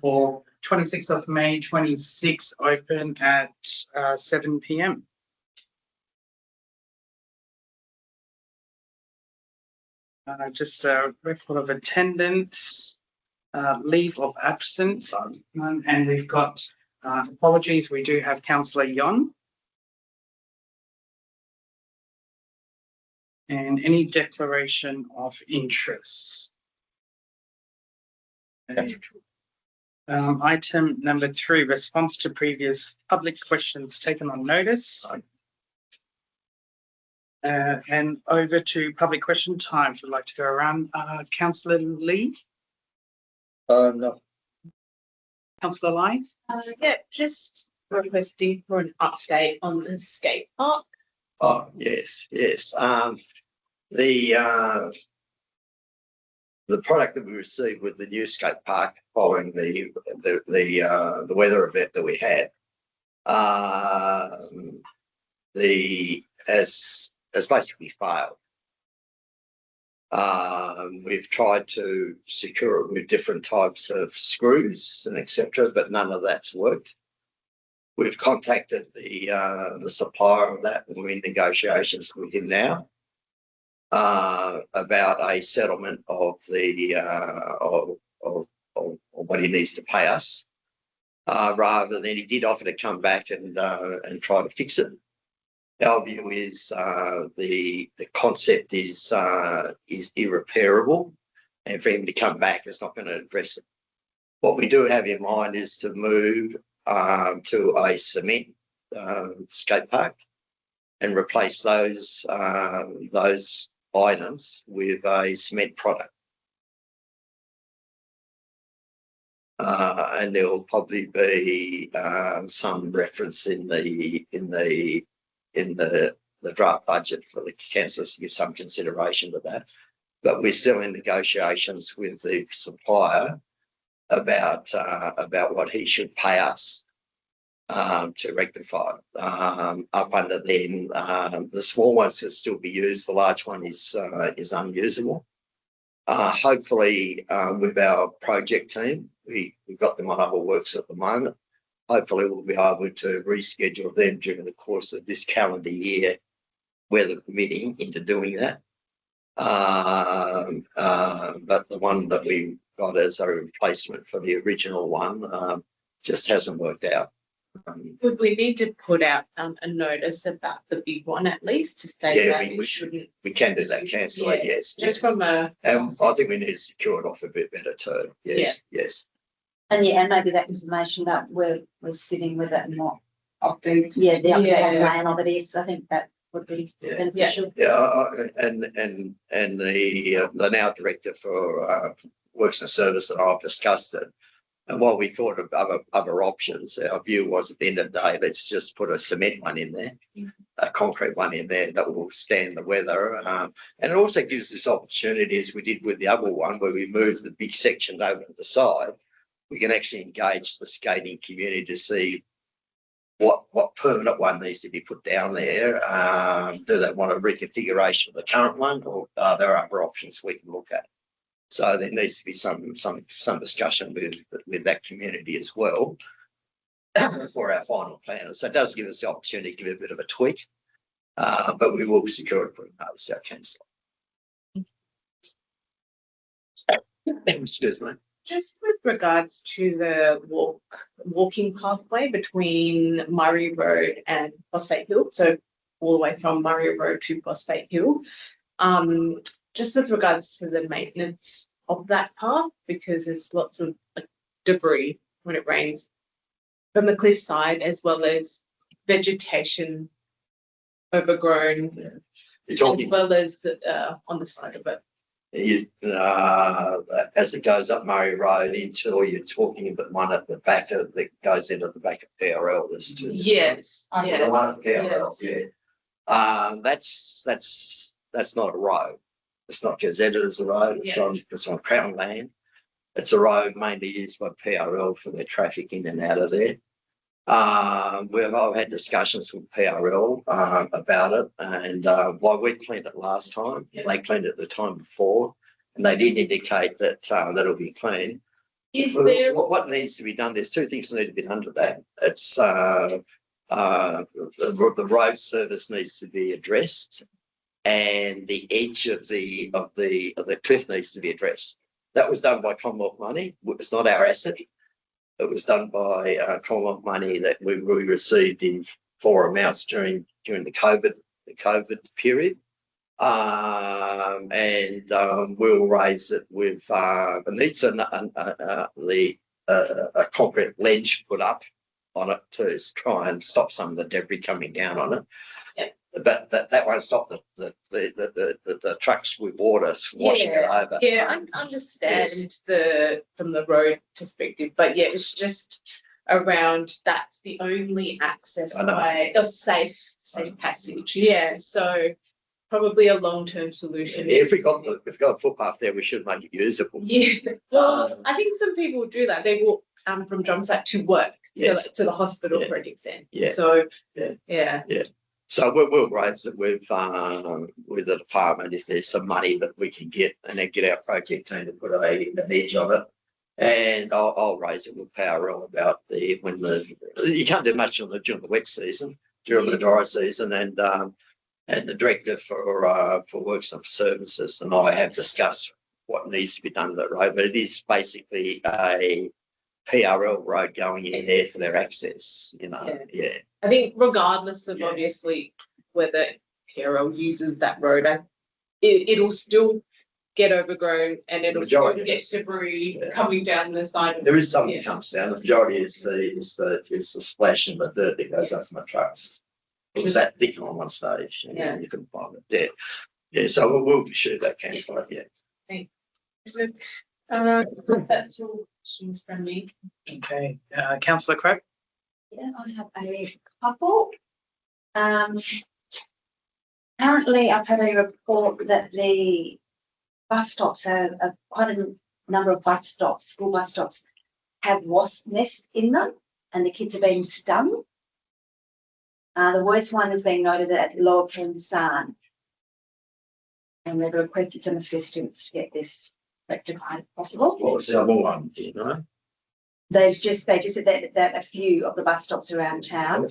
for 26th of May 26, open at 7 p.m. Just a record of attendance, leave of absence, and we've got apologies. We do have Councillor Yon. And any declaration of interest. Item number 3, response to previous public questions taken on notice. And over to public question time. If you'd like to go around, Councillor Lee. No. Councillor Lai. Yeah, just requesting for an update on the skate park. Oh yes. The product that we received with the new skate park following the weather event that we had, has basically failed. We've tried to secure it with different types of screws and etc., but none of that's worked. We've contacted the supplier of that, and we're in negotiations with him now about a settlement of the of what he needs to pay us, rather than he did offer to come back and try to fix it. Our view is the concept is irreparable, and for him to come back, it's not going to address it. What we do have in mind is to move to a cement skate park and replace those items with a cement product. And there will probably be some reference in the draft budget for the councillors to give some consideration to that. But we're still in negotiations with the supplier about what he should pay us to rectify it. Up under then, the small ones can still be used. The large one is unusable. Hopefully, with our project team, we've got them on other works at the moment. Hopefully, we'll be able to reschedule them during the course of this calendar year, weather permitting, into doing that. But the one that we got as a replacement for the original one just hasn't worked out. Would we need to put out a notice about the big one at least to say that it shouldn't? We can do that, Councillor. Yeah, yes. Just from a. I think we need to secure it off a bit better too. Yes. Yeah. Yes. And maybe that information about where we're sitting with it and what Update. the update plan of it is. I think that would be beneficial. And the now director for Works and Service that I've discussed it. And while we thought of other options, our view was at the end of the day, let's just put a cement one in there, a concrete one in there that will stand the weather. And it also gives us opportunity, as we did with the other one, where we moved the big section over to the side. We can actually engage the skating community to see what permanent one needs to be put down there. Do they want a reconfiguration of the current one, or are there other options we can look at? So there needs to be some discussion with that community as well for our final plan. So it does give us the opportunity to give it a bit of a tweak, but we will secure it for notice, our councillor. Excuse me. Just with regards to the walking pathway between Murray Road and Phosphate Hill, so all the way from Murray Road to Phosphate Hill, just with regards to the maintenance of that path, because there's lots of debris when it rains from the cliffside, as well as vegetation overgrown, as well as on the side of it. As it goes up Murray Road until you're talking about one at the back of that goes into the back of PRL. There's two. Yes. The one at PRL, that's not a road. It's not gazetted as a road. It's on Crown land. It's a road mainly used by PRL for their traffic in and out of there. I've had discussions with PRL about it, and while we cleaned it last time, they cleaned it the time before, and they did indicate that that'll be clean. Is there, What needs to be done? There's two things that need to be done to that. It's the road service needs to be addressed, and the edge of the cliff needs to be addressed. That was done by Commonwealth money. It's not our asset. It was done by Commonwealth money that we received in 4 amounts during the COVID period. We'll raise it with it needs a concrete ledge put up on it to try and stop some of the debris coming down on it. Yeah. But that won't stop the trucks with water washing it over. yeah, I understand from the road perspective, but yeah, it's just around that's the only access way or safe passage. Yeah, so probably a long-term solution. If we've got a footpath there, we should make it usable. Yeah, well, I think some people do that. They walk from Drumsite to work, Yes. so to the hospital, Yeah. for example. Yeah. So Yeah. So we'll raise it with the department if there's some money that we can get, and then get our project team to put an edge on it. And I'll raise it with Powerell about you can't do much during the wet season, during the dry season, and the director for works and services and I have discussed what needs to be done to that road, but it is basically a PRL road going in there for their access, Yeah. I think regardless of Yeah. obviously whether PRL uses that road, it'll still get overgrown and it'll still Majority get is. debris Yeah. coming down the side of There is some Yeah. that comes down. The majority is the splash and the dirt that goes up from the trucks. It was that thick on one stage, and Yeah. you couldn't find it. Yeah. So we'll shoot that councillor. Yeah. That's all questions from me. Okay, councillor Craig. Yeah, I have a couple. Currently, I've had a report that the bus stops quite a number of school bus stops, have wasp nests in them, and the kids are being stung. The worst one is being noted at Lower Penzance, and they've requested some assistance to get this rectified if possible. What was the other one? Do you know? They just said that a few of the bus stops around town.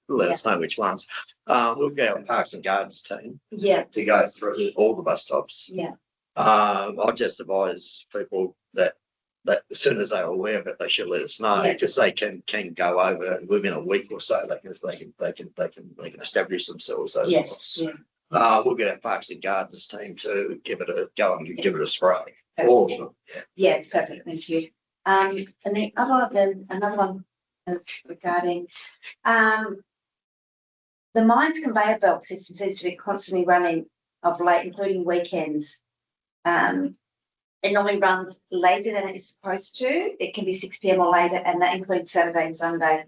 Let us know which ones. We'll get our Parks and Gardens team Yeah, to go through all the bus stops. yeah, I just advise people that as soon as they're aware of it, they should let us know, Yeah. because they can go over within a week or so. They can establish themselves. Those yes, spots. yeah. We'll get our Parks and Gardens team to give it a go and give it a spray. Perfect. All of them. Yeah, perfect, thank you. And the another one regarding the mines conveyor belt system seems to be constantly running of late, including weekends. It normally runs later than it's supposed to. It can be 6 p.m. or later, and that includes Saturday and Sunday.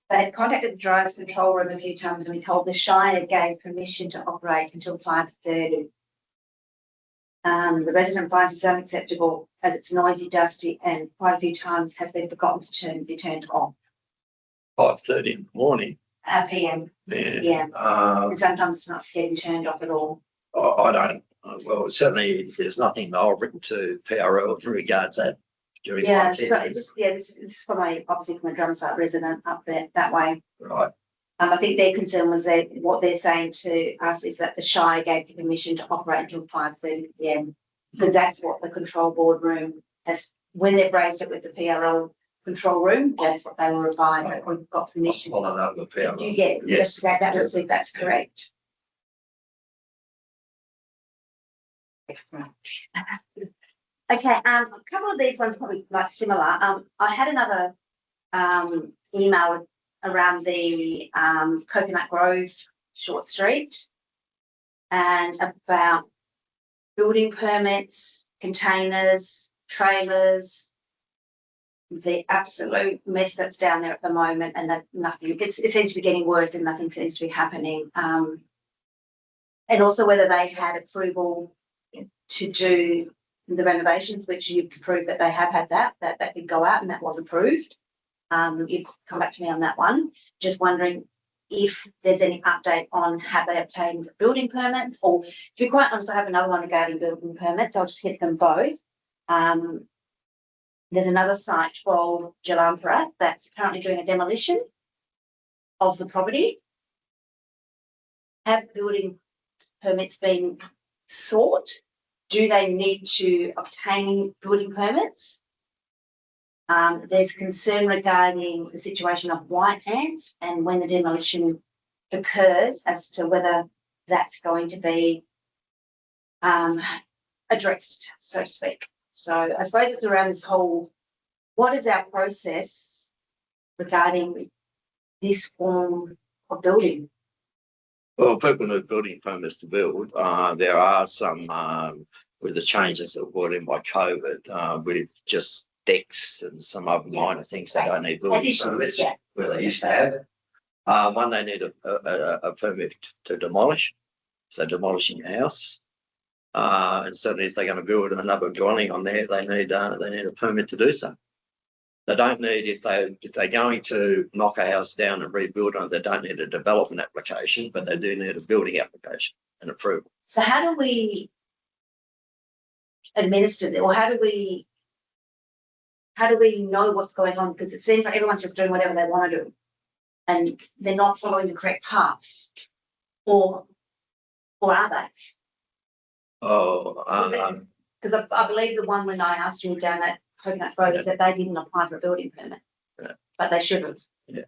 They had contacted the driver's control room a few times and we told the Shire gave permission to operate until 5:30. The resident finds it's unacceptable as it's noisy, dusty, and quite a few times has been forgotten to be turned off. 5:30 in the morning. PM. Yeah. Yeah. Uh, And sometimes it's not getting turned off at all. I don't. Well, certainly there's nothing I've written to PRL in regards that during Yeah, my so tenure. this is from obviously from a Drumsite resident up there that way. Right. I think their concern was that what they're saying to us is that the Shire gave the permission to operate until 5:30 p.m. because that's what the control board room has, when they've raised it with the PRL control room, that's what they were advised, that we've got I'll permission. follow that with PRL. You get, Yes. that's correct. Okay, a couple of these ones probably like similar. I had another email around the Coconut Grove Short Street and about building permits, containers, trailers, the absolute mess that's down there at the moment, and that nothing, it seems to be getting worse and nothing seems to be happening. And also whether they had approval to do the renovations, which you've proved that they have had that did go out and that was approved. You've come back to me on that one. Just wondering if there's any update on have they obtained building permits, or to be quite honest, I have another one regarding building permits. I'll just hit them both. There's another site, 12 Jalampara, that's currently doing a demolition of the property. Have building permits been sought? Do they need to obtain building permits? There's concern regarding the situation of white ants and when the demolition occurs as to whether that's going to be addressed, so to speak. So I suppose it's around this whole, what is our process regarding this form of building? Well, people need building permits to build. There are some, with the changes that were brought in by COVID, with just decks and some other minor things they don't need building permits, where they used to have. One, they need a permit to demolish. If they're demolishing your house. And certainly if they're going to build another dwelling on there, they need a permit to do so. They don't need, if they're going to knock a house down and rebuild on it, they don't need a development application, but they do need a building application and approval. So how do we administer that, or how do we know what's going on? Because it seems like everyone's just doing whatever they want to do and they're not following the correct paths, or are they? Because I believe the one when I asked you down at Coconut Grove said they didn't apply for a building permit, but they should have. Yeah.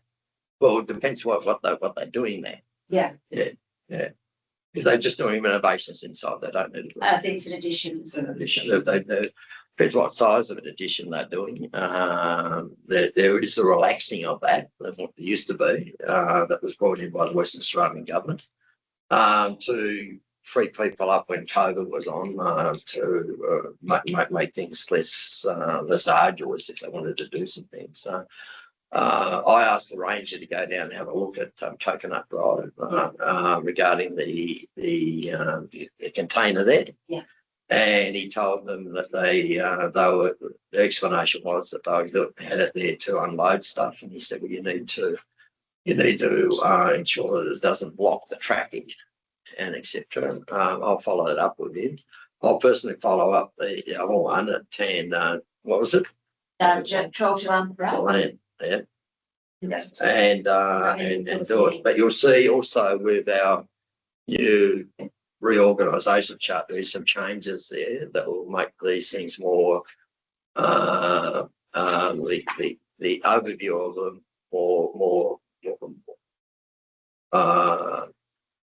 Well, it depends what they're doing there. Yeah. Yeah. Yeah. If they're just doing renovations inside, they don't need. I think it's an addition. It's an addition. If they depends what size of an addition they're doing. There is a relaxing of that than what it used to be. That was brought in by the Western Australian government to free people up when COVID was on, to make things less arduous if they wanted to do some things. So I asked the ranger to go down and have a look at Coconut Grove regarding the container there. Yeah. And he told them that the explanation was that they had it there to unload stuff, and he said, well, you need to ensure that it doesn't block the traffic and etc. I'll follow that up with him. I'll personally follow up the other one at 10. What was it? 12 Jalampara. Yeah. And do it. But you'll see also with our new reorganisation chart, there's some changes there that will make these things more the overview of them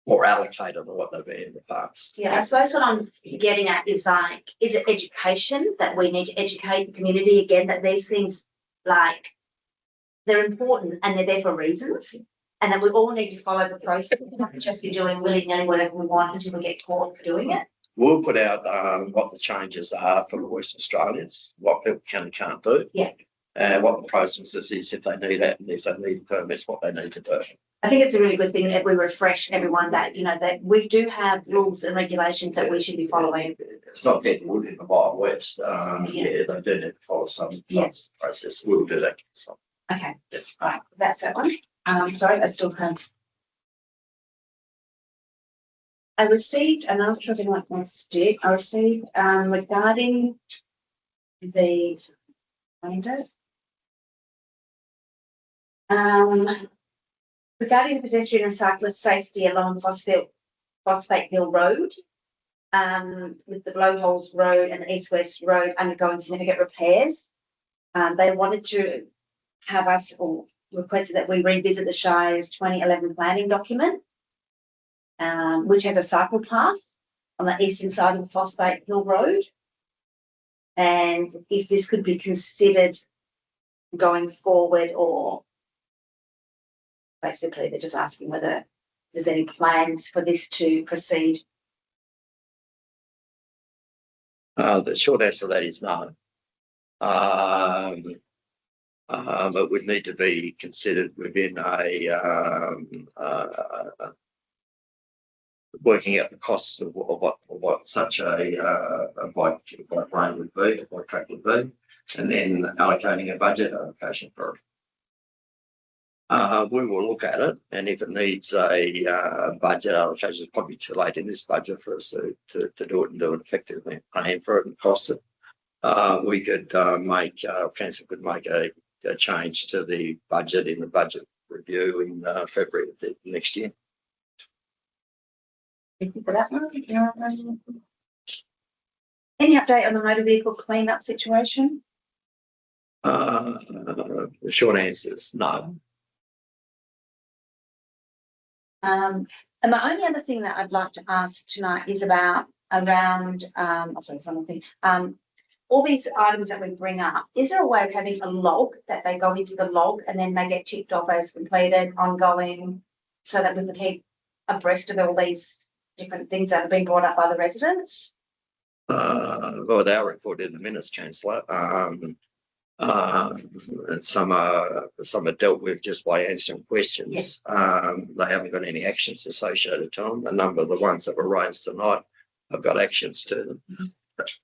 more allocated than what they've been in the past. Yeah, I suppose what I'm getting at is like, is it education that we need to educate the community again that these things, like, they're important and they're there for reasons, and that we all need to follow the process, not just be doing willy-nilly whatever we want until we get caught for doing it. We'll put out what the changes are for the West Australians, what people can and can't do. Yeah. What the process is if they need it, and if they need permits, what they need to do. I think it's a really good thing that we refresh everyone that, you know, that we do have rules and regulations that we should be following. It's not getting wood in the Wild West. They do need to follow some process. We'll do that. So. Okay, right, that's that one. Sorry, I still have. I received, and I'm not sure if anyone wants to do, I received regarding the windows. Regarding the pedestrian and cyclist safety along Phosphate Hill Road, with the Blowholes Road and the East-West Road undergoing significant repairs, they wanted to have us, or requested that we revisit the Shire's 2011 planning document, which has a cycle path on the eastern side of the Phosphate Hill Road, and if this could be considered going forward, or basically they're just asking whether there's any plans for this to proceed. The short answer to that is no. It would need to be considered within working out the costs of what such a bike lane would be, a bike track would be, and then allocating a budget allocation for it. We will look at it, and if it needs a budget allocation, it's probably too late in this budget for us to do it and do it effectively, plan for it and cost it. we could council could make a change to the budget in the budget review in February of the next year. Thank you for that one. Any update on the motor vehicle clean-up situation? The short answer is no. And my only other thing that I'd like to ask tonight is around all these items that we bring up. Is there a way of having a log that they go into the log and then they get ticked off as completed, ongoing, so that we can keep abreast of all these different things that have been brought up by the residents? Well, they are recorded in the minutes, Chancellor. And some are dealt with just by answering questions. They haven't got any actions associated to them. A number of the ones that were raised tonight have got actions to them.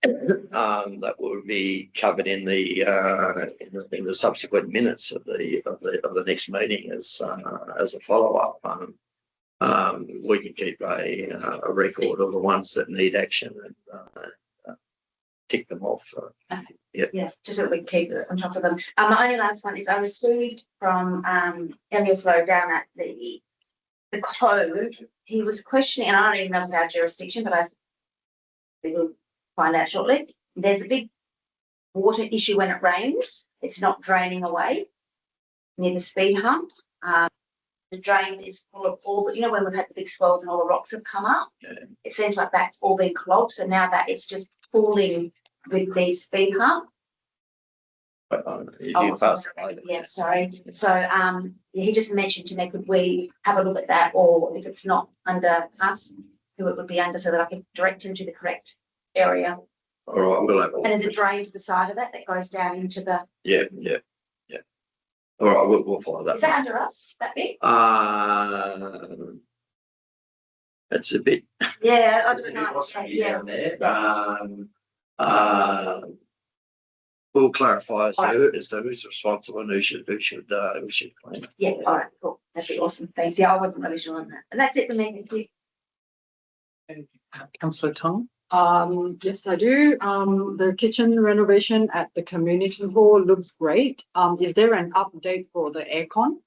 That will be covered in the subsequent minutes of the next meeting as a follow up. We can keep a record of the ones that need action and tick them off. Yeah, just so that we keep on top of them. My only last one is I received from Elias Lowe down at the code. He was questioning, and I don't even know about jurisdiction, but we will find out shortly. There's a big water issue when it rains. It's not draining away near the speed hump. The drain is full of all the, when we've had the big swells and all the rocks have come up, it seems like that's all been clogged. So now that it's just pooling with the speed hump. Yeah, sorry. So he just mentioned to me, could we have a look at that, or if it's not under us, who it would be under, so that I can direct him to the correct area. All right, we'll have. And there's a drain to the side of that goes down into the. Yeah. All right, we'll follow that. Is that under us? That bit? It's a bit. Yeah, I just know. Down there. We'll clarify as to who's responsible and who should claim it. Yeah, all right, cool. That'd be awesome. Thanks. Yeah, I wasn't really sure on that. And that's it for me. Thank you. And Councillor Tong. Yes, I do. The kitchen renovation at the community hall looks great. Is there an update for the aircon?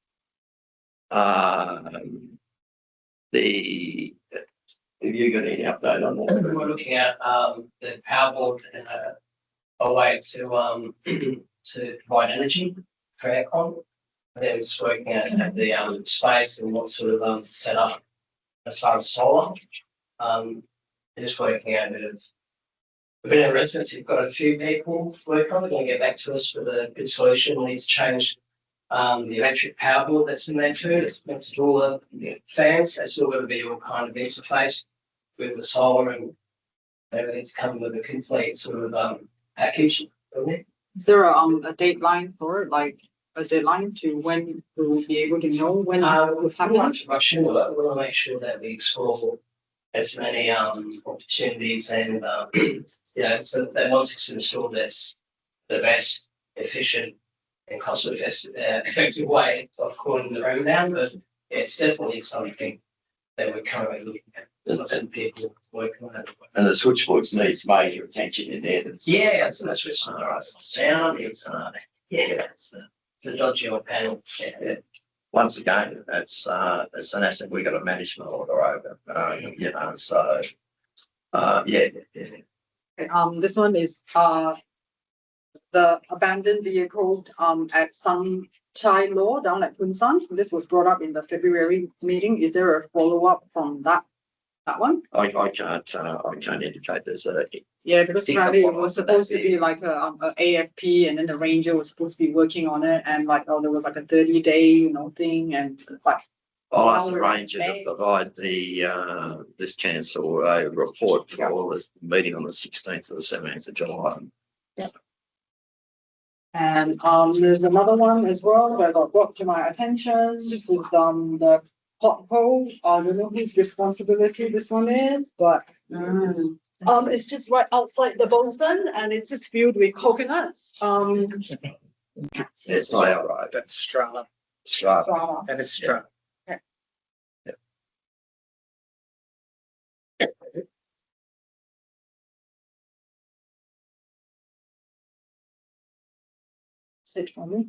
Have you got any update on that? We're looking at the power board and a way to provide energy for aircon. And then just working at the space and what sort of set up as far as solar. Just working out a bit of residents. We've got a few people working on it. They're going to get back to us with a good solution. We need to change the electric power board that's in there too. It's meant to do all the fans. It's still going to be all kind of interface with the solar, and everything to come with a complete sort of package. Is there a deadline for it, like a deadline to when we will be able to know when it will happen? I'm sure we want to make sure that we explore as many opportunities and so that once it's installed, that's the best efficient and cost effective way of cooling the room down. But it's definitely something that we're currently looking at. Lots of people working on it. And the switchboards needs major attention in there. That's what's sound. It's it's a dodgy old panel. Yeah. Once again, it's an asset we got a management order over. So This one is the abandoned vehicle at Sunshine Law down at Punsan. This was brought up in the February meeting. Is there a follow up from that one? I can't indicate there's a. Yeah, because apparently it was supposed to be like a AFP, and then the ranger was supposed to be working on it, and there was like a 30-day thing, and like. I'll ask the ranger to provide this council a report for the meeting on the 16th or the 17th of July. Yep. And there's another one as well that got brought to my attention. This is the pothole. I don't know whose responsibility this one is, but it's just right outside the Bolton, and it's just filled with coconuts. It's not outright. That's Strata. Strata. That is Strata. Sit for me.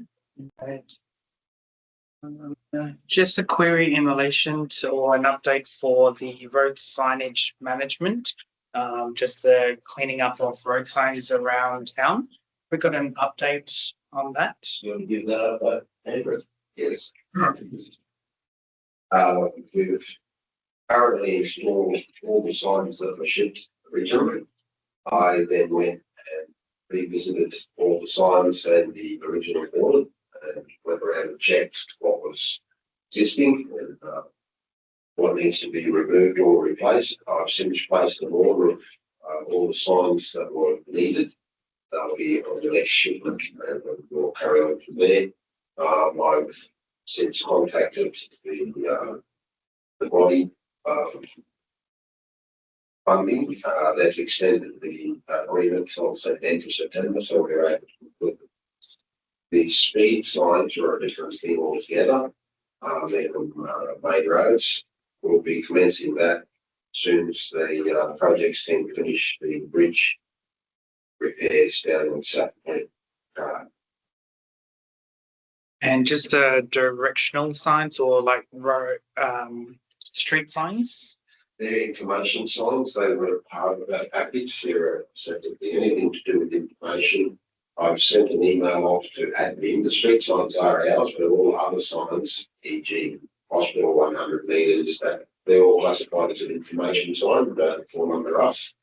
Just a query in relation to, or an update for the road signage management. Just the cleaning up of road signs around town. We got an update on that. You want to give that up, Andrew? Yes. We've currently installed all the signs that were shipped originally. I then went and revisited all the signs and the original order and went around and checked what was existing and what needs to be removed or replaced. I've since placed an order of all the signs that were needed. They'll be on the next shipment and we'll carry on from there. I've since contacted the body funding. They've extended the agreement till the end of September, so we're able to put the speed signs are a different thing altogether. They're from main roads. We'll be commencing that as soon as the projects team finish the bridge repairs down in Saturday. And just directional signs or like road, street signs. Their information signs, they were part of that package. They're separately anything to do with information. I've sent an email off to admin. The street signs are ours, but all other signs, e.g. hospital 100 metres, that they're all classified as an information sign, don't fall under us.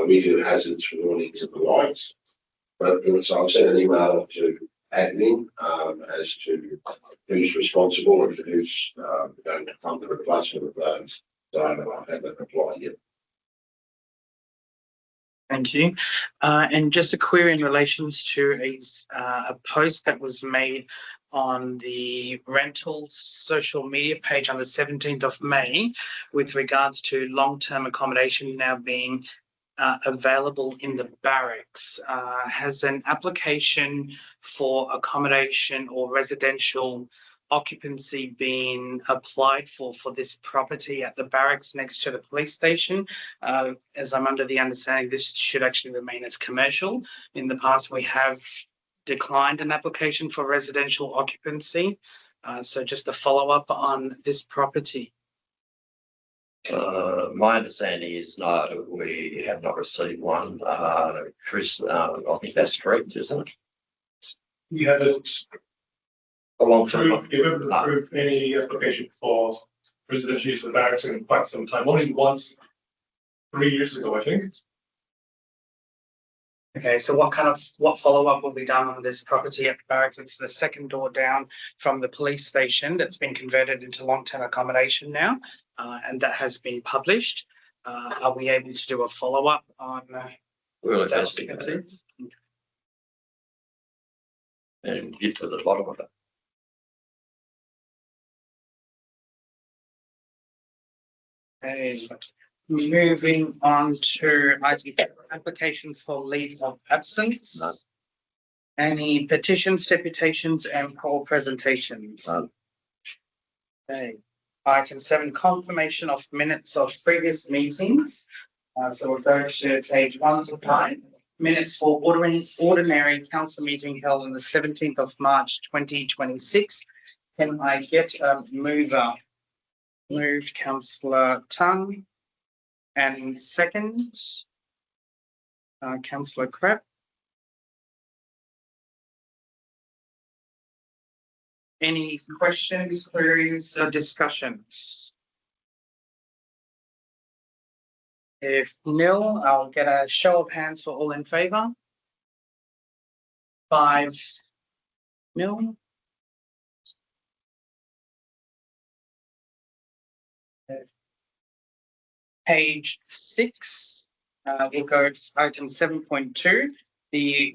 We do hazards warnings and the lights. But so I've sent an email off to admin as to who's responsible and who's going to fund the replacement of those. So I haven't applied yet. Thank you. And just a query in relation to a post that was made on the rental social media page on the 17th of May with regards to long-term accommodation now being available in the barracks. Has an application for accommodation or residential occupancy been applied for this property at the barracks next to the police station? As I'm under the understanding, this should actually remain as commercial. In the past, we have declined an application for residential occupancy. So just a follow-up on this property. My understanding is no, we have not received one. Chris, I think that's correct, isn't it? You haven't A long term. approved any application for residential use of the barracks in quite some time, only once 3 years ago, I think. Okay, so what follow-up will be done on this property at the barracks? It's the second door down from the police station that's been converted into long-term accommodation now, and that has been published. Are we able to do a follow-up on We'll that investigate occupancy? and get to the bottom of it. Okay, moving on to applications for leave of absence. None. Any petitions, deputations, and poll presentations? None. Okay. Item 7, confirmation of minutes of previous meetings. So we'll go to page 1 to 5. Minutes for ordinary council meeting held on the 17th of March 2026. Can I get a mover? Moved Councillor Tung. And second, Councillor Crab. Any questions, queries, or discussions? If nil, I'll get a show of hands for all in favour. 5-0. Page 6, we'll go to item 7.2. The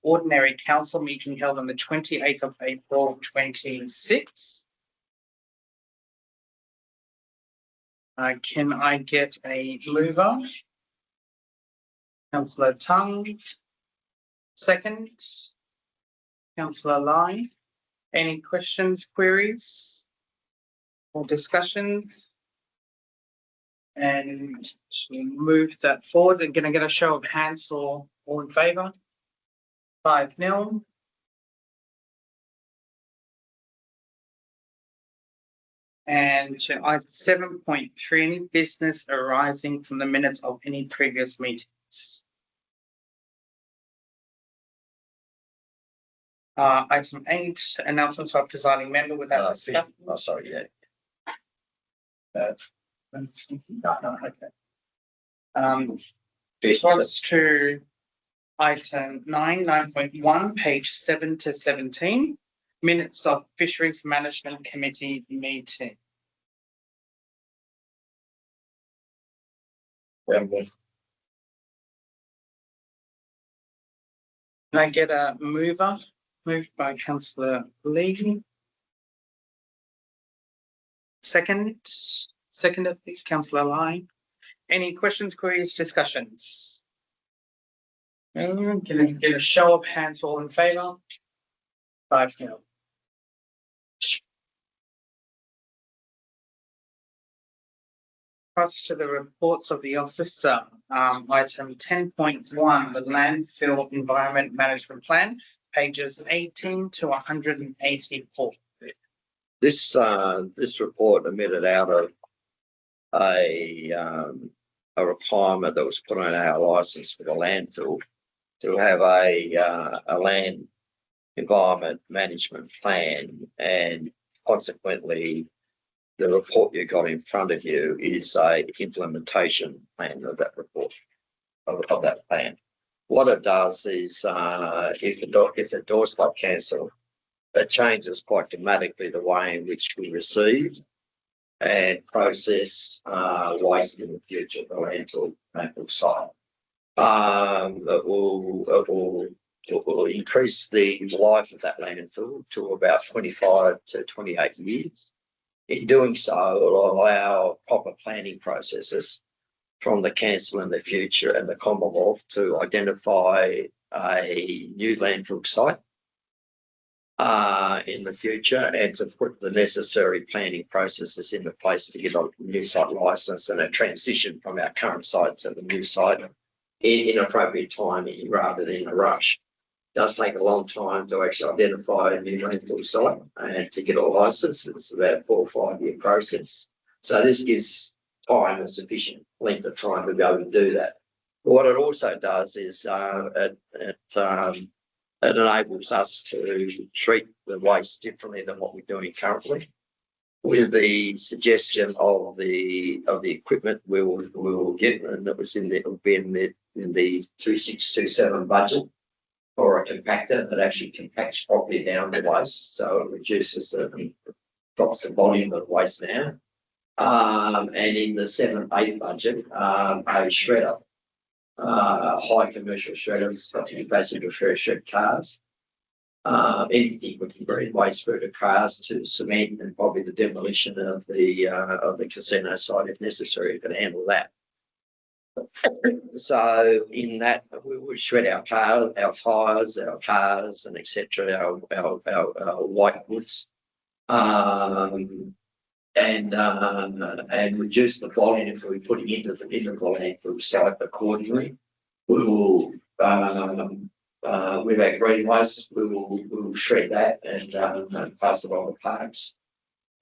ordinary council meeting held on the 28th of April 26. Can I get a mover? Councillor Tung. Second, Councillor Lai. Any questions, queries, or discussions? And to move that forward, I'm going to get a show of hands for all in favour. 5-0. And to item 7.3, any business arising from the minutes of any previous meetings. Item 8, announcements by presiding member without discussion. Oh, sorry, yeah. Okay. Response to item 9.1, page 7 to 17, minutes of Fisheries Management Committee meeting. Can I get a mover? Moved by councillor Lee. Seconded, please, councillor Lai. Any questions, queries, discussions? Can I get a show of hands, all in favour? 5-0. Across to the reports of the officer, item 10.1, the landfill environment management plan, pages 18 to 184. This report emitted out of a requirement that was put on our license for the landfill to have a land environment management plan, and consequently the report you got in front of you is a implementation plan of that report, of that plan. What it does is if endorsed by council, it changes quite dramatically the way in which we receive and process waste in the future at the landfill site. It will increase the life of that landfill to about 25 to 28 years. In doing so, it will allow proper planning processes from the council in the future and the Commonwealth to identify a new landfill site in the future, and to put the necessary planning processes into place to get a new site license and a transition from our current site to the new site in appropriate timing rather than in a rush. It does take a long time to actually identify a new landfill site and to get a license. It's about a 4 or 5 year process. So this gives time and sufficient length of time to be able to do that. But what it also does is it enables us to treat the waste differently than what we're doing currently. With the suggestion of the equipment we will get, and that was in the 2627 budget, or a compactor that actually compacts properly down the waste, so it reduces drops the volume of waste down. And in the 7-8 budget, a shredder. High commercial shredders, basically shred cars. Anything we can bring waste through to cars, to cement, and probably the demolition of the casino site if necessary, if it can handle that. So in that we would shred our cars, our tyres, our cars, and etc. Our white goods. And reduce the volume if we're putting into the landfill site accordingly. We will, with our green waste, we will shred that and pass it on to parks.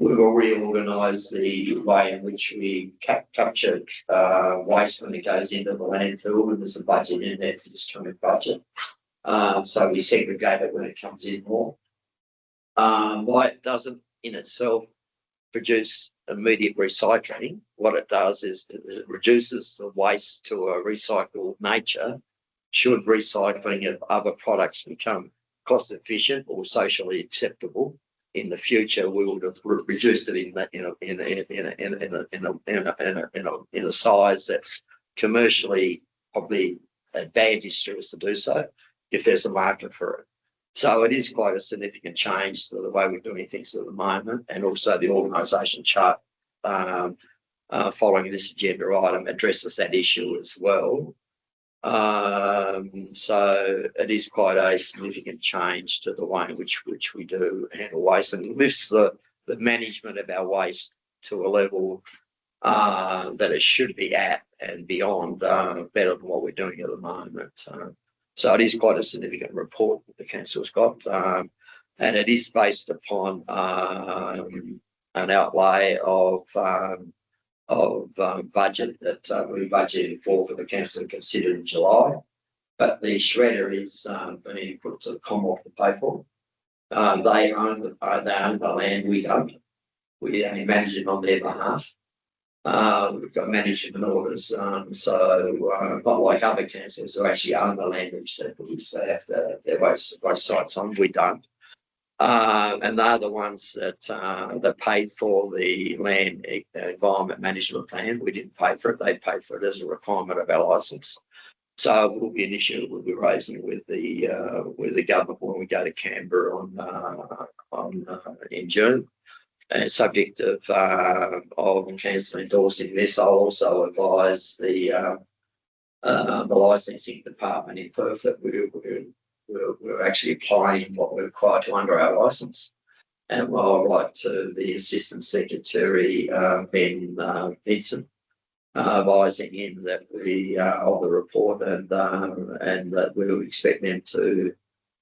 We will reorganise the way in which we capture waste when it goes into the landfill, and there's a budget in there for this kind of budget. So we segregate it when it comes in more. Why it doesn't in itself produce immediate recycling, what it does is it reduces the waste to a recycled nature. Should recycling of other products become cost efficient or socially acceptable in the future, we would have reduced it in a size that's commercially probably advantageous to us to do so if there's a market for it. So it is quite a significant change to the way we're doing things at the moment, and also the organisation chart following this agenda item addresses that issue as well. So it is quite a significant change to the way in which we do handle waste, and lifts the management of our waste to a level that it should be at and beyond, better than what we're doing at the moment. So it is quite a significant report that the council's got, and it is based upon an outlay of budget that we budgeted for the council to consider in July. But the shredder is being put to the Commonwealth to pay for. They own the land, we don't. We only manage it on their behalf. We've got management orders, so not like other councils who actually own the land which they have to their waste sites on. We don't. And they're the ones that paid for the land environment management plan. We didn't pay for it; they paid for it as a requirement of our licence. So it will be an issue we'll be raising with the government when we go to Canberra in June. And subject of council endorsing this, I'll also advise the licensing department in Perth that we're actually applying what we're required to under our licence. And I'll write to the Assistant Secretary, Ben Vincent, advising him that we of the report and that we would expect them to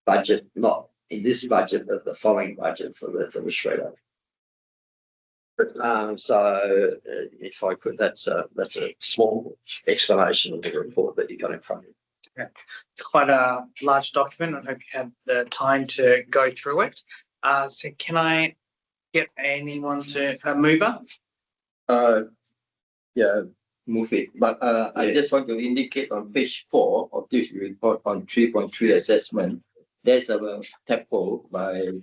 budget, not in this budget, but the following budget for the shredder. So if I could, that's a small explanation of the report that you got in front of you. Yeah. It's quite a large document. I hope you had the time to go through it. So can I get anyone to mover? Yeah, move it. But I just want to indicate on page 4 of this report on 3.3 assessment, there's a typo by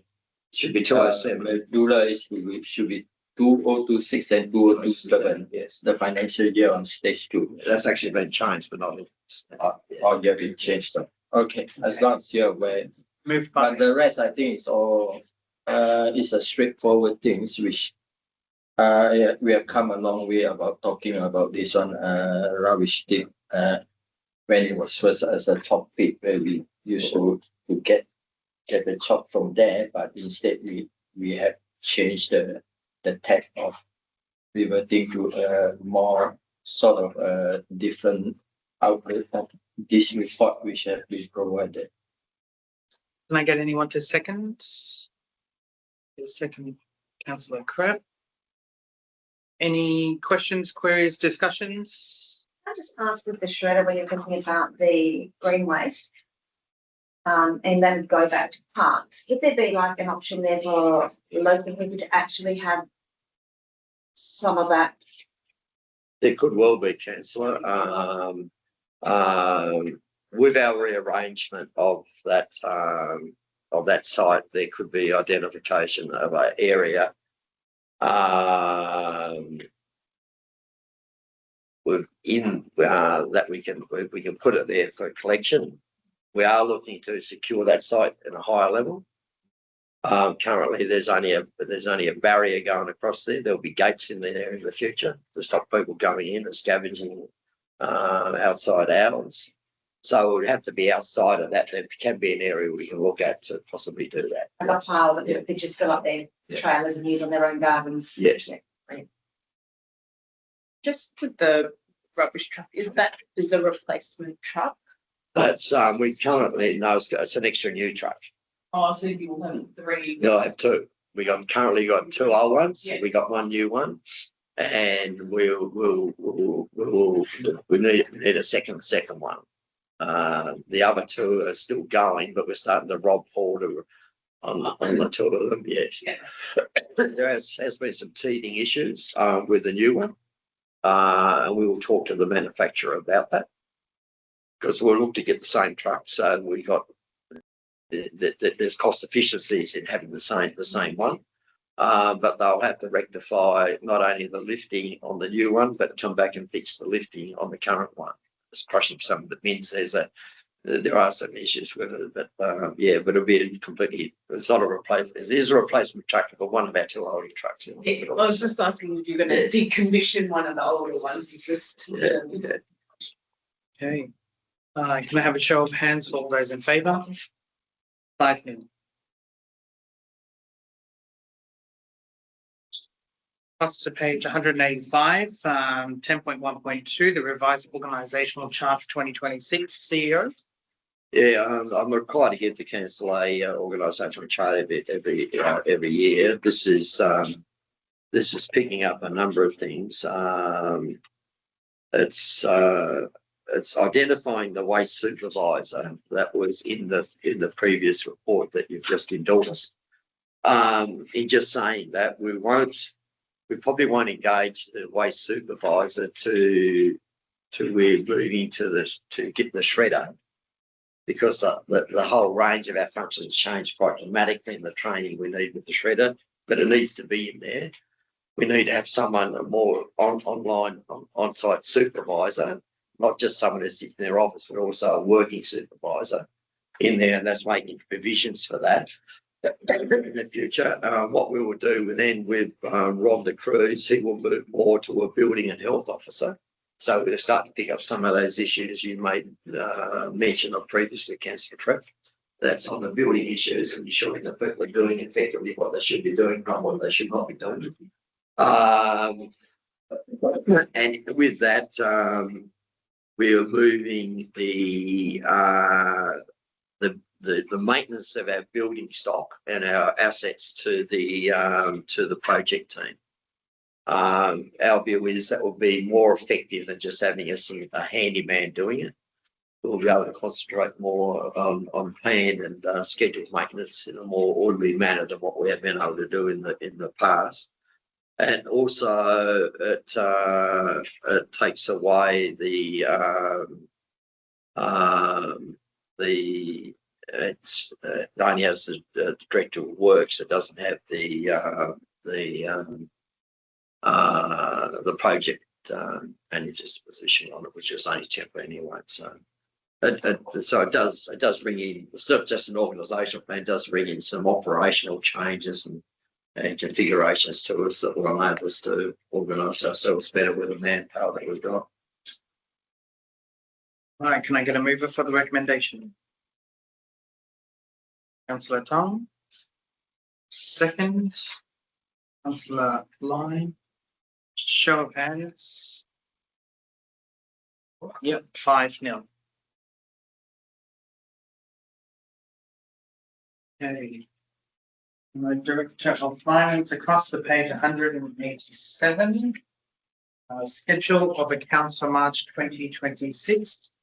Should be 207. Dula should be 2026 and 2027. Yes, the financial year on stage 2. That's actually been changed, but not. Oh, yeah, we changed them. Okay, as long as you're aware. Moved by But the rest, I think, is all is a straightforward things which yeah, we have come a long way about talking about this one rubbish tip when it was first as a top pit where we used to get the chop from there, but instead we have changed the tag of reverting to a more sort of different outlet of this report which have been provided. Can I get anyone to second? Second, Councillor Crab. Any questions, queries, discussions? I just ask with the shredder when you're thinking about the green waste, and then go back to parks, would there be like an option there for local people to actually have some of that? There could well be, Councillor. With our rearrangement of that site, there could be identification of an area within that we can put it there for collection. We are looking to secure that site at a higher level. Currently, there's only a barrier going across there. There'll be gates in there in the future to stop people going in and scavenging outside hours. So it would have to be outside of that. There can be an area we can look at to possibly do that. And a pile that they just fill up their trailers and use on their own gardens. Yes. Just with the rubbish truck, is a replacement truck? That's we currently know it's an extra new truck. Oh, so you will have 3. No, I have 2. We currently got 2 old ones. Yeah. We got 1 new one, and we need a second one. The other 2 are still going, but we're starting to rob Paul on the 2 of them. Yes, Yeah. There has been some teething issues with the new one, and we will talk to the manufacturer about that because we'll look to get the same truck. So we got there's cost efficiencies in having the same one, but they'll have to rectify not only the lifting on the new one, but come back and fix the lifting on the current one. It's crushing some of the bins. There are some issues with it, but yeah, but it'll be completely. It's not a replacement. It is a replacement truck, but one of our 2 older trucks. Yeah, I was just asking if you're going to decommission one of the older ones. It's just Okay. Can I have a show of hands for all those in favour? 5 minutes. Plus to page 185, 10.1.2, the revised organisational chart for 2026, CEO. Yeah, I'm required to give the council a organisational chart every year. This is this is picking up a number of things. It's identifying the waste supervisor that was in the previous report that you've just endorsed. In just saying that we probably won't engage the waste supervisor to we're moving to get the shredder, because the whole range of our functions changed quite dramatically in the training we need with the shredder, but it needs to be in there. We need to have someone more on-site supervisor, not just someone who sits in their office, but also a working supervisor in there, and that's making provisions for that in the future. What we will do then with Rhonda Cruz, he will move more to a building and health officer. So we'll start to pick up some of those issues you made mention of previously, Councillor Trev. That's on the building issues and ensuring that people are doing effectively what they should be doing, not what they should not be doing. And with that, we are moving the maintenance of our building stock and our assets to the project team. Our view is that will be more effective than just having a handyman doing it. We'll be able to concentrate more on planned and scheduled maintenance in a more orderly manner than what we have been able to do in the past. And also, it takes away it's only has the director of works. It doesn't have the project manager's position on it, which is only temporary anyway. So it does bring in. It's not just an organisational plan. It does bring in some operational changes and configurations to us that will enable us to organise ourselves better with the manpower that we've got. All right, can I get a mover for the recommendation? Councillor Tong. Second. Councillor Line. Show of hands. Yep, 5-0. Okay. Director of Finance across the page 187. Schedule of accounts for March 2026.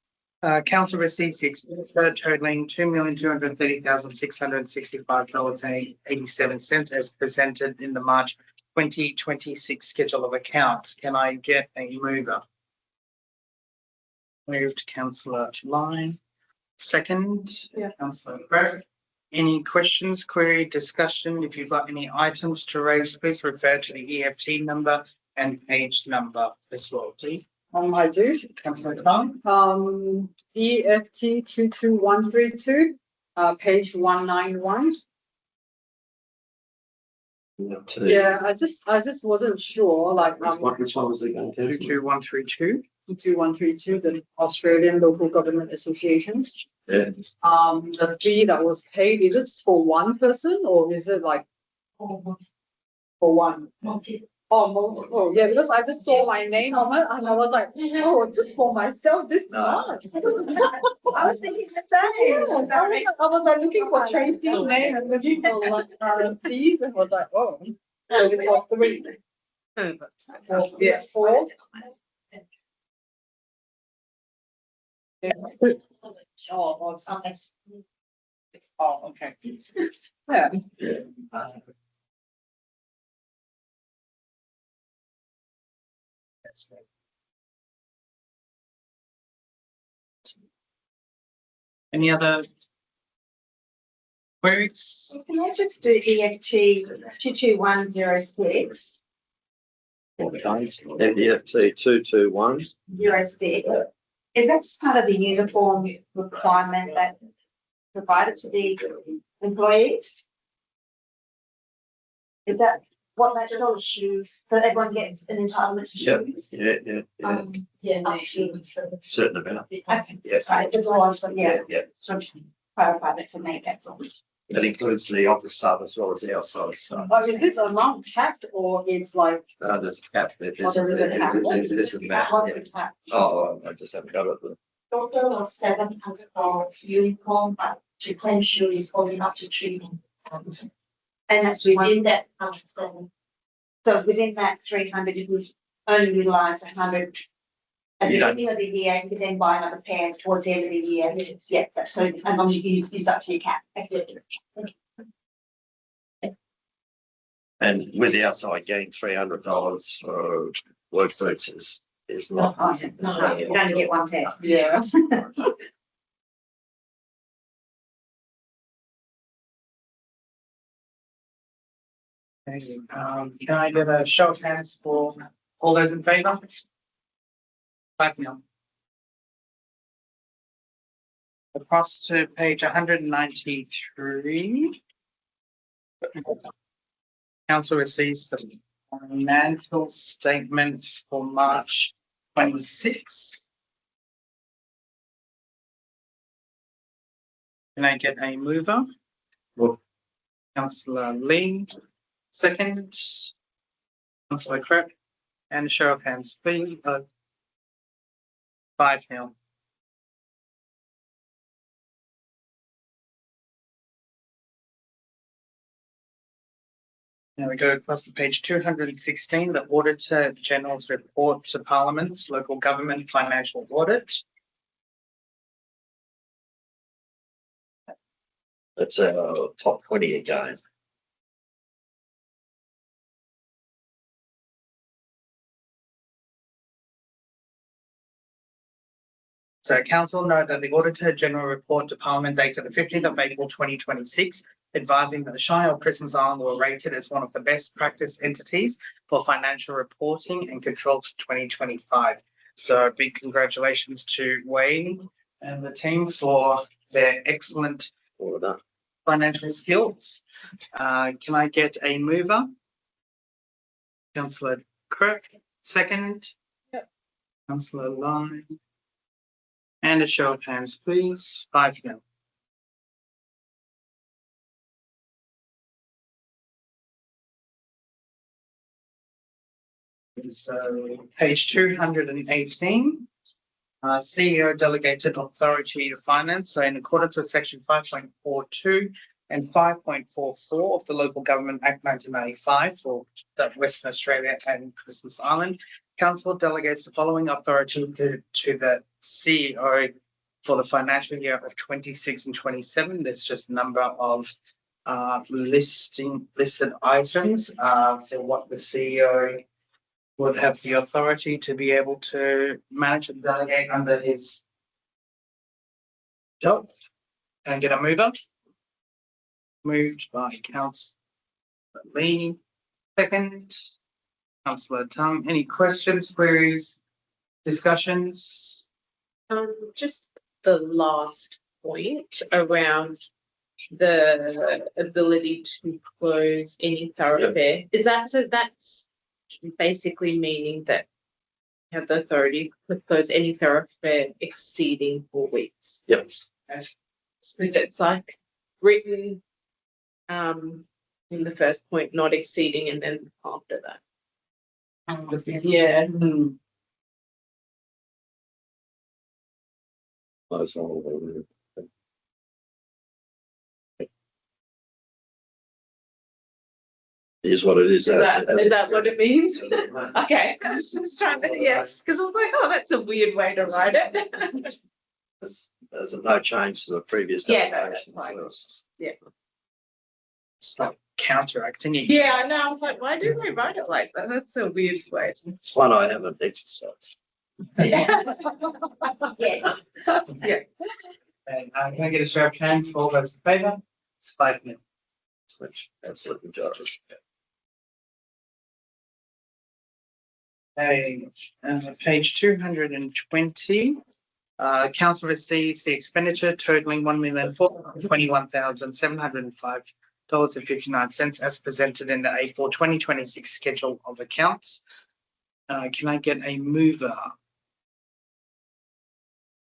Council receipts totaling $2,230,665.87 as presented in the March 2026 schedule of accounts. Can I get a mover? Moved, Councillor Line. Second, Councillor Grove. Any questions, query, discussion? If you've got any items to raise, please refer to the EFT number and page number as well, please. I do. Councillor Tong. EFT 22132, page 191. Yeah, I just wasn't sure. Like Which one was it again? 22132. 22132, the Australian Local Government Associations. Yeah. The fee that was paid, is it for one person or is it like for one? Oh, multiple. Yeah, because I just saw my name on it and I was like, oh, just for myself this much. I was thinking the same. I was like looking for Tracy's name and looking for like fees and was like, oh, it's for 3. Yeah, 4. Oh, okay. Yeah. Any other queries? Can I just do EFT 22106? EFT 22106. Is that just part of the uniform requirement that provided to the employees? Is that what that is, all shoes? So everyone gets an entitlement to shoes? Yeah. Certain amount. Okay. Yes. Right, it's all on, yeah. Yeah. So clarify that for me, that's all. That includes the office staff as well as the outside staff. But is this amount capped or it's like? There's a cap. There's a cap. There's a map. What's Yeah. the cap? Oh, I just haven't got it. Total of 700 for uniform, but to claim shoe is only up to 3. And that's Within that 7. So within that 300, if we only utilised 100 at the You don't- beginning of the year, you could then buy another pair towards the end of the year. Yeah, that's so as long as you use up to your cap. And with the outside getting $300 for work boots is not. No, you only get one pair. Yeah. Can I get a show of hands for all those in favour? 5-0. Across to page 193. Council receives the financial statements for March 26. Can I get a mover? Move. Councillor Lee, second. Councillor Cripp, and a show of hands, please. 5-0. Now we go across to page 216, the Auditor General's report to Parliament's local government financial audit. That's a top 20 again. So council note that the Auditor General report to Parliament dated the 15th of April 2026, advising that the Shire of Christmas Island were rated as one of the best practice entities for financial reporting and control for 2025. So big congratulations to Wayne and the team for their excellent All of that. financial skills. Can I get a mover? Councillor Crick, second. Yep. Councillor Line. And a show of hands, please. 5-0. So page 218. CEO delegated authority to finance. So in accordance with section 5.42 and 5.44 of the Local Government Act 1995 for Western Australia and Christmas Island, Council delegates the following authority to the CEO for the financial year of 26 and 27. There's just a number of listed items for what the CEO would have the authority to be able to manage and delegate under his job. Can I get a mover? Moved by Councillor Lee. Second, Councillor Tung. Any questions, queries, discussions? Just the last point around the ability to close any thoroughfare. Is that, so that's basically meaning that you have the authority to close any thoroughfare exceeding 4 weeks? Yep. So it's like written in the first point, not exceeding, and then after that. Yeah. Close all of them. Is what it is. Is that what it means? Okay, I was just trying to, yes, because I was like, oh, that's a weird way to write it. There's no change to the previous. Yeah, no, that's delegation, fine. so- Yeah. It's like counteracting each. Yeah, I know. I was like, why do they write it like that? That's a weird way. It's one I haven't exercised. Yeah. Yeah. Yeah. And can I get a show of hands for all those in favour? It's 5-0. Which absolute majority. Page 220. Council receives the expenditure totaling $1,421,705.59 as presented in the April 2026 schedule of accounts. Can I get a mover?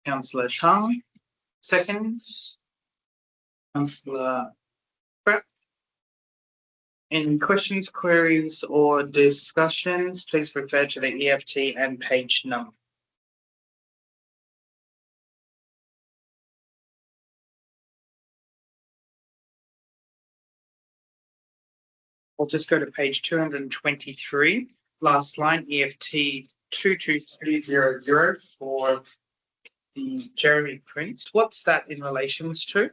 Councillor Tung, second. Councillor Brett. Any questions, queries, or discussions, please refer to the EFT and page number. We'll just go to page 223, last line, EFT 22300 for the Jeremy Prince. What's that in relations to?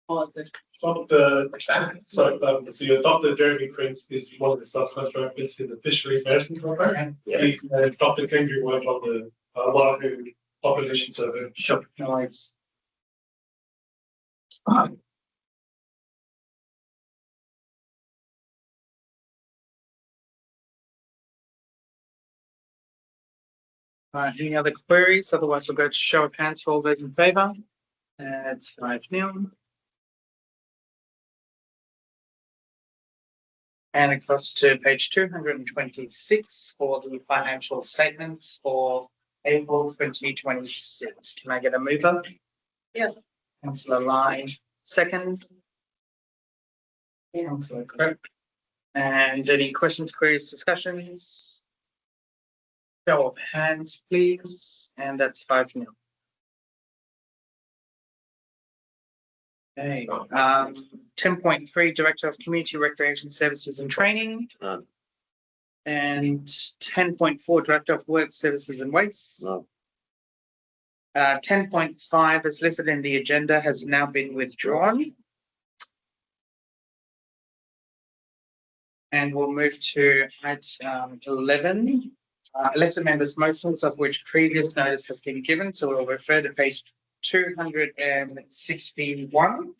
So Dr. Jeremy Prince is one of the subcontractors in the fisheries management program. Yeah. He's Dr. Kendry worked on the Wahoo population survey. Sure. Noise. Any other queries? Otherwise, we'll go to show of hands for all those in favour. It's 5-0. And across to page 226 for the financial statements for April 2026. Can I get a mover? Yes. Councillor Line, second. Councillor Crook. And any questions, queries, discussions? Show of hands, please. And that's 5-0. Okay, 10.3, Director of Community Recreation Services and Training. None. And 10.4, Director of Work Services and Waste. No. 10.5, as listed in the agenda, has now been withdrawn. And we'll move to item 11. Elected members' motions, of which previous notice has been given, so we'll refer to page 261.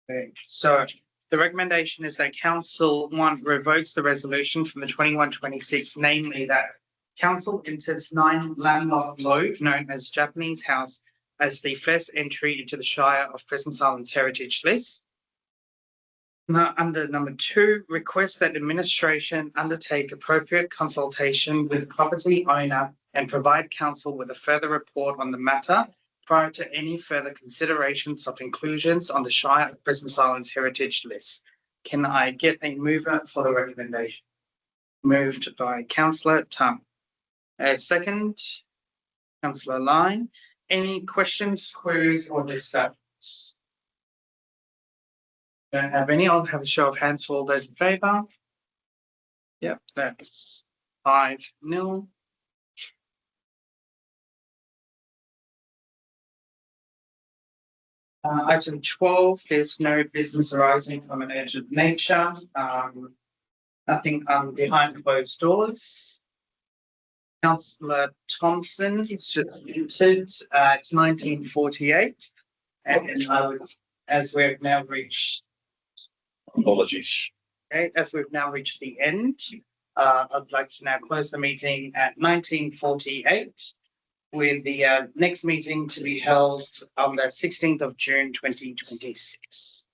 Okay, so the recommendation is that Council 1 revokes the resolution from the 21-26, namely that Council enters 9 landlocked Load, known as Japanese House, as the first entry into the Shire of Christmas Islands Heritage List. Now, under number 2, request that administration undertake appropriate consultation with the property owner and provide council with a further report on the matter prior to any further considerations of inclusions on the Shire of Christmas Islands Heritage List. Can I get a mover for the recommendation? Moved by Councillor Tum. Second, Councillor Line. Any questions, queries, or discussions? Don't have any. I'll have a show of hands for all those in favour. Yep, that's 5-0. Item 12, there's no business arising from an urgent nature. Nothing behind closed doors. Councillor Thompson is just entered. It's 1948, and as we've now reached. Apologies. Okay, as we've now reached the end, I'd like to now close the meeting at 1948, with the next meeting to be held on the 16th of June 2026.